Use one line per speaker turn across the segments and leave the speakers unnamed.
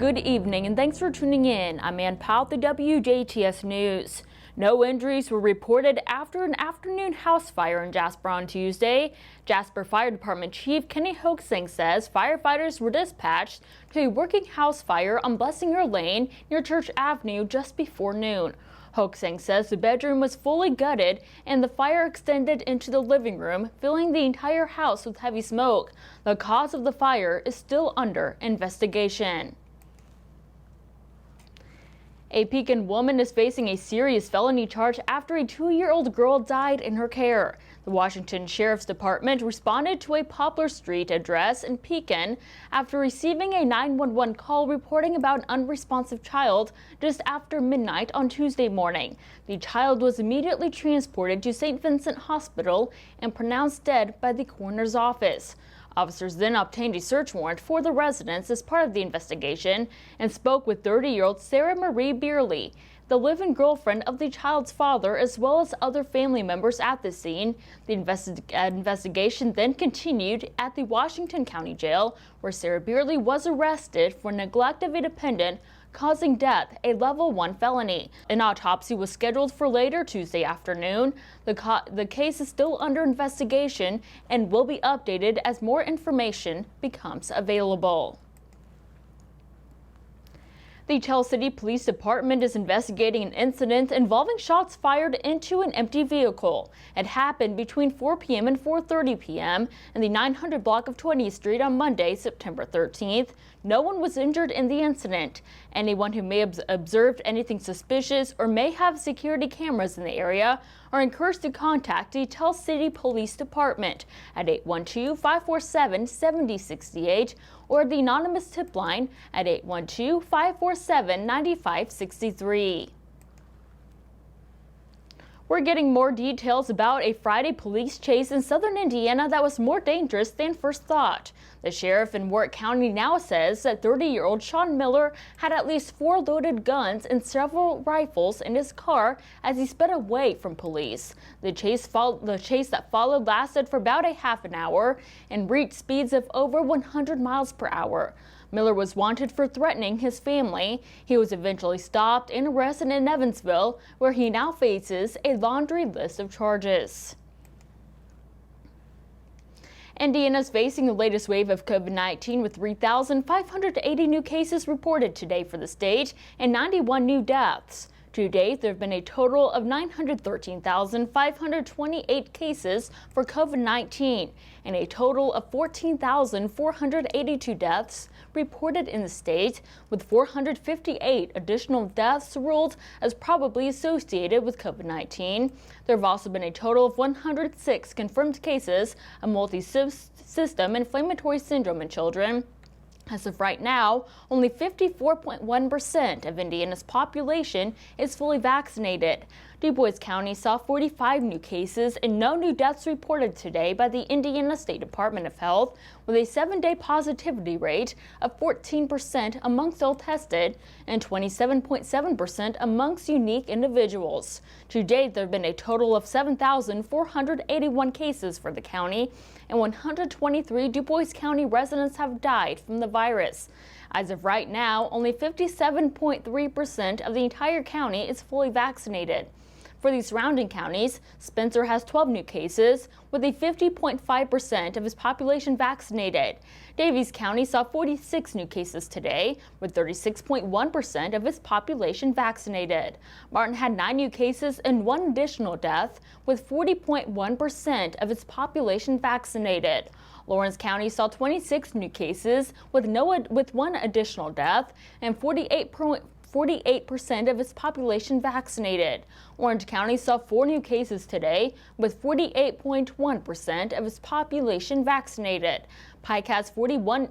Good evening and thanks for tuning in. I'm Ann Powell with the WJTS News. No injuries were reported after an afternoon house fire in Jasper on Tuesday. Jasper Fire Department Chief Kenny Hoaxing says firefighters were dispatched to a working house fire on Blessinger Lane near Church Avenue just before noon. Hoaxing says the bedroom was fully gutted and the fire extended into the living room, filling the entire house with heavy smoke. The cause of the fire is still under investigation. A Pekin woman is facing a serious felony charge after a 2-year-old girl died in her care. The Washington Sheriff's Department responded to a Poplar Street address in Pekin after receiving a 911 call reporting about an unresponsive child just after midnight on Tuesday morning. The child was immediately transported to St. Vincent Hospital and pronounced dead by the coroner's office. Officers then obtained a search warrant for the residence as part of the investigation and spoke with 30-year-old Sarah Marie Beerley, the live-in girlfriend of the child's father, as well as other family members at the scene. The investigation then continued at the Washington County Jail, where Sarah Beerley was arrested for neglect of a dependent causing death, a level 1 felony. An autopsy was scheduled for later Tuesday afternoon. The case is still under investigation and will be updated as more information becomes available. The Tell City Police Department is investigating an incident involving shots fired into an empty vehicle. It happened between 4 p.m. and 4:30 p.m. in the 900 block of 20th Street on Monday, September 13th. No one was injured in the incident. Anyone who may have observed anything suspicious or may have security cameras in the area are encouraged to contact the Tell City Police Department at 812-547-7068 or the anonymous tip line at 812-547-9563. We're getting more details about a Friday police chase in southern Indiana that was more dangerous than first thought. The sheriff in Warwick County now says that 30-year-old Sean Miller had at least 4 loaded guns and several rifles in his car as he sped away from police. The chase that followed lasted for about a half an hour and reached speeds of over 100 miles per hour. Miller was wanted for threatening his family. He was eventually stopped and arrested in Evansville, where he now faces a laundry list of charges. Indiana is facing the latest wave of COVID-19 with 3,580 new cases reported today for the state and 91 new deaths. To date, there have been a total of 913,528 cases for COVID-19 and a total of 14,482 deaths reported in the state, with 458 additional deaths ruled as probably associated with COVID-19. There have also been a total of 106 confirmed cases of multi-system inflammatory syndrome in children. As of right now, only 54.1% of Indiana's population is fully vaccinated. Du Bois County saw 45 new cases and no new deaths reported today by the Indiana State Department of Health, with a 7-day positivity rate of 14% amongst all tested and 27.7% amongst unique individuals. To date, there have been a total of 7,481 cases for the county, and 123 Du Bois County residents have died from the virus. As of right now, only 57.3% of the entire county is fully vaccinated. For the surrounding counties, Spencer has 12 new cases, with a 50.5% of its population vaccinated. Davies County saw 46 new cases today, with 36.1% of its population vaccinated. Martin had 9 new cases and 1 additional death, with 40.1% of its population vaccinated. Lawrence County saw 26 new cases, with 1 additional death, and 48% of its population vaccinated. Orange County saw 4 new cases today, with 48.1% of its population vaccinated. Pike has 21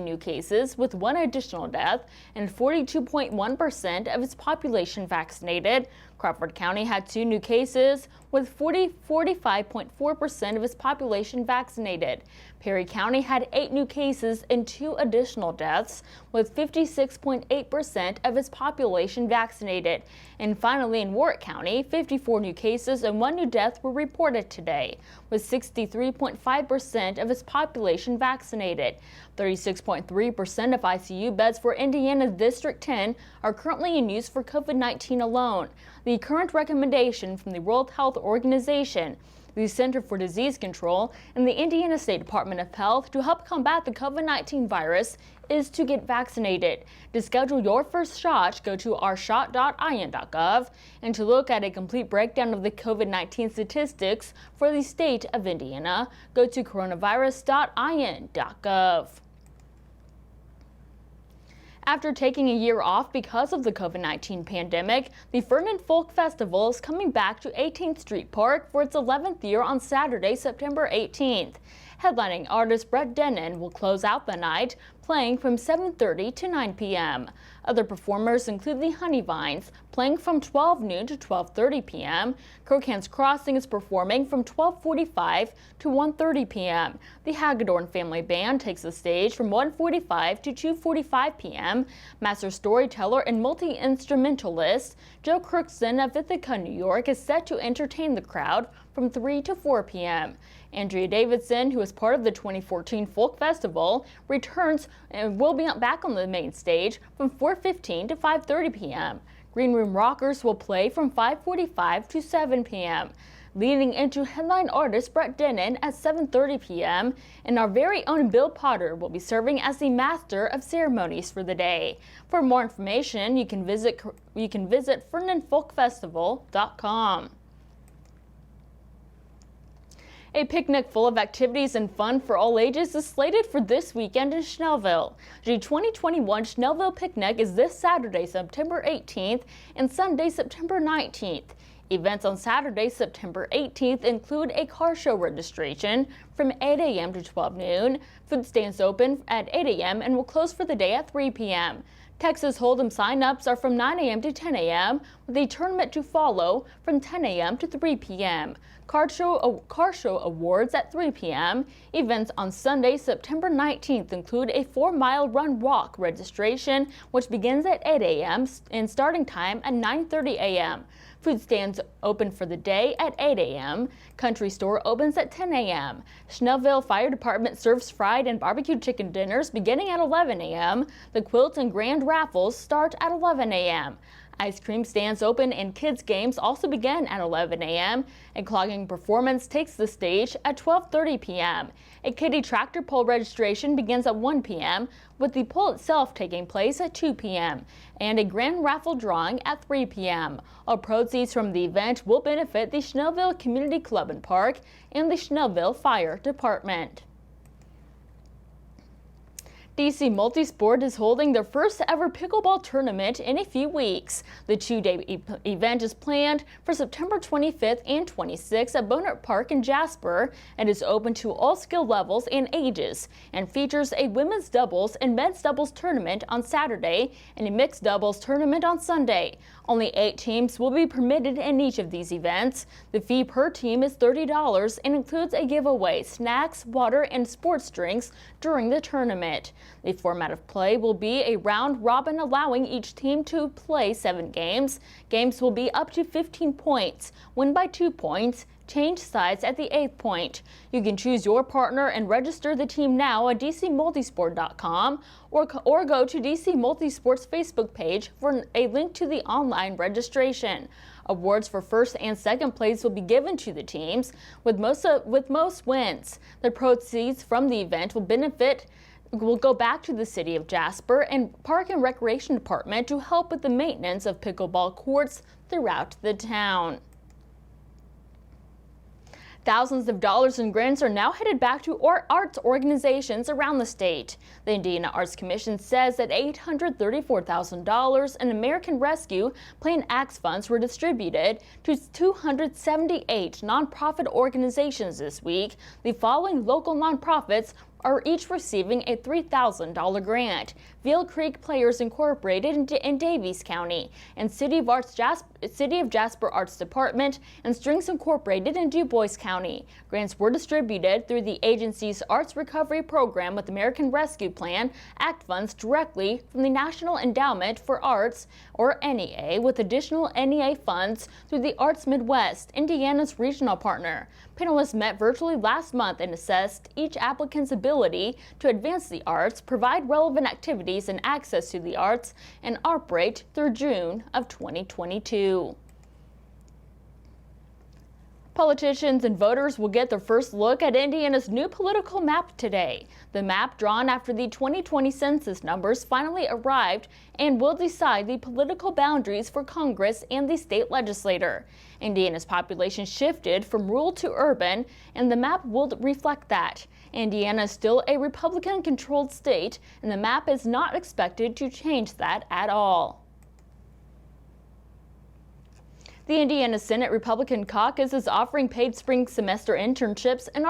new cases, with 1 additional death, and 42.1% of its population vaccinated. Crawford County had 2 new cases, with 45.4% of its population vaccinated. Perry County had 8 new cases and 2 additional deaths, with 56.8% of its population vaccinated. And finally, in Warwick County, 54 new cases and 1 new death were reported today, with 63.5% of its population population vaccinated. 36.3% of ICU beds for Indiana's District 10 are currently in use for COVID-19 alone. The current recommendation from the World Health Organization, the Center for Disease Control, and the Indiana State Department of Health to help combat the COVID-19 virus is to get vaccinated. To schedule your first shot, go to ourshot.in.gov, and to look at a complete breakdown of the COVID-19 statistics for the state of Indiana, go to coronavirus.in.gov. After taking a year off because of the COVID-19 pandemic, the Ferment Folk Festival is coming back to 18th Street Park for its 11th year on Saturday, September 18th. Headlining artist Brett Dennen will close out the night, playing from 7:30 to 9 p.m. Other performers include the Honeyvines, playing from 12 noon to 12:30 p.m. Crocans Crossing is performing from 12:45 to 1:30 p.m. The Hagedorn Family Band takes the stage from 1:45 to 2:45 p.m. Master storyteller and multi-instrumentalist Joe Crookston of Ithaca, New York, is set to entertain the crowd from 3 to 4 p.m. Andrea Davidson, who is part of the 2014 Folk Festival, returns and will be back on the main stage from 4:15 to 5:30 p.m. Green Room Rockers will play from 5:45 to 7 p.m. Leading into headline artist Brett Dennen at 7:30 p.m. and our very own Bill Potter will be serving as the master of ceremonies for the day. For more information, you can visit FernandFolkFestival.com. A picnic full of activities and fun for all ages is slated for this weekend in Chanelleville. The 2021 Chanelleville Picnic is this Saturday, September 18th and Sunday, September 19th. Events on Saturday, September 18th include a car show registration from 8 a.m. to 12 noon. Food stands open at 8 a.m. and will close for the day at 3 p.m. Texas Hold'em sign-ups are from 9 a.m. to 10 a.m. with a tournament to follow from 10 a.m. to 3 p.m. Car show awards at 3 p.m. Events on Sunday, September 19th include a 4-mile run-walk registration, which begins at 8 a.m. and starting time at 9:30 a.m. Food stands open for the day at 8 a.m. Country store opens at 10 a.m. Chanelleville Fire Department serves fried and barbecued chicken dinners beginning at 11 a.m. The Quilt and Grand Raffles start at 11 a.m. Ice cream stands open and kids games also begin at 11 a.m. A clogging performance takes the stage at 12:30 p.m. A kiddie tractor pull registration begins at 1 p.m. with the pull itself taking place at 2 p.m. and a grand raffle drawing at 3 p.m. All proceeds from the event will benefit the Chanelleville Community Club and Park and the Chanelleville Fire Department. DC Multisport is holding their first ever pickleball tournament in a few weeks. The two-day event is planned for September 25th and 26th at Bonert Park in Jasper and is open to all skill levels and ages and features a women's doubles and men's doubles tournament on Saturday and a mixed doubles tournament on Sunday. Only 8 teams will be permitted in each of these events. The fee per team is $30 and includes a giveaway, snacks, water, and sports drinks during the tournament. The format of play will be a round robin, allowing each team to play 7 games. Games will be up to 15 points. Win by 2 points. Change sides at the 8th point. You can choose your partner and register the team now at dcmultisport.com or go to DC Multisport's Facebook page for a link to the online registration. Awards for first and second place will be given to the teams with most wins. The proceeds from the event will go back to the City of Jasper and Park and Recreation Department to help with the maintenance of pickleball courts throughout the town. Thousands of dollars in grants are now headed back to arts organizations around the state. The Indiana Arts Commission says that $834,000 in American Rescue Plan Act funds were distributed to 278 nonprofit organizations this week. The following local nonprofits are each receiving a $3,000 grant: Veal Creek Players Incorporated in Daviess County, and City of Jasper Arts Department and Strings Incorporated in Du Bois County. Grants were distributed through the agency's Arts Recovery Program with American Rescue Plan Act funds directly from the National Endowment for Arts, or NEA, with additional NEA funds through the Arts Midwest, Indiana's regional partner. Panelists met virtually last month and assessed each applicant's ability to advance the arts, provide relevant activities and access to the arts, and operate through June of 2022. Politicians and voters will get their first look at Indiana's new political map today. The map, drawn after the 2020 census numbers, finally arrived and will decide the political boundaries for Congress and the state legislature. Indiana's population shifted from rural to urban, and the map will reflect that. Indiana is still a Republican-controlled state, and the map is not expected to change that at all. The Indiana Senate Republican Caucus is offering paid spring semester internships in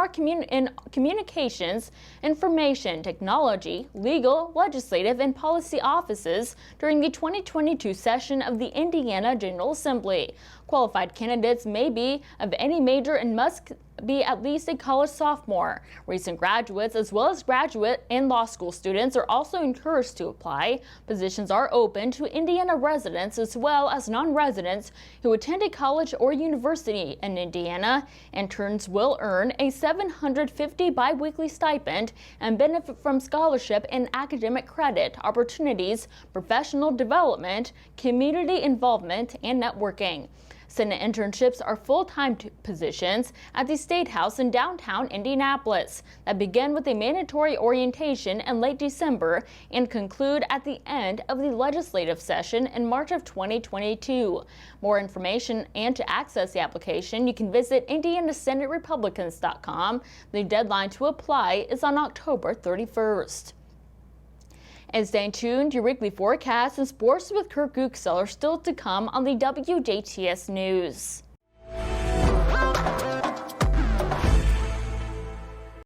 communications, information, technology, legal, legislative, and policy offices during the 2022 session of the Indiana General Assembly. Qualified candidates may be of any major and must be at least a college sophomore. Recent graduates, as well as graduate and law school students, are also encouraged to apply. Positions are open to Indiana residents as well as non-residents who attend a college or university in Indiana. Interns will earn a $750 biweekly stipend and benefit from scholarship and academic credit opportunities, professional development, community involvement, and networking. Senate internships are full-time positions at the State House in downtown Indianapolis that begin with a mandatory orientation in late December and conclude at the end of the legislative session in March of 2022. More information and to access the application, you can visit IndianaSenateRepublicans.com. The deadline to apply is on October 31st. And stay tuned, your weekly forecast and sports with Kurt Gooksell are still to come on the WJTS News.